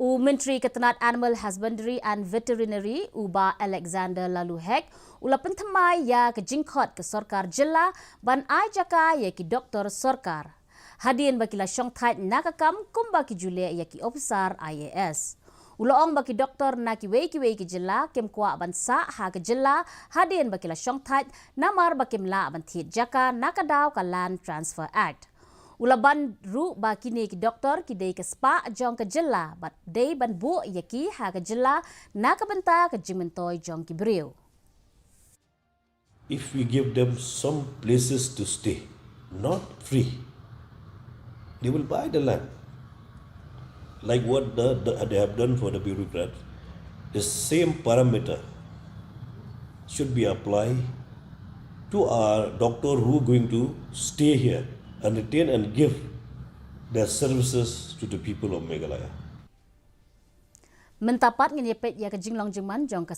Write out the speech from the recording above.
Menteri Ketenat Animal Husbandry and Veterinary Uba Alexander Laluhek ula pentamai ya ke jingkot ke Sorkar Jela ban ai Jaka ya ki Doktor Sorkar. Hadian bakila syong tait nakakam kumba ki Julia ya ki officer IAS. Ula ong baki Doktor na ki wei ki Jela kem kwa ban sa ha ke Jela hadian bakila syong tait namar bakim la ban thiet Jaka nakadaw ka Land Transfer Act. Ulaban ru ba kini ki Doktor ki dei ke spa jong ke Jela bat dei ban bu yaki ha ke Jela nakabenta ke jimentoy jong ki brio. If we give them some places to stay, not free, they will buy the land. Like what they have done for the bureaucrats, the same parameter should be applied to our doctor who are going to stay here and retain and give their services to the people of Meghalaya. Mentapat ngin yepet ya ke jinglong jengman jong ke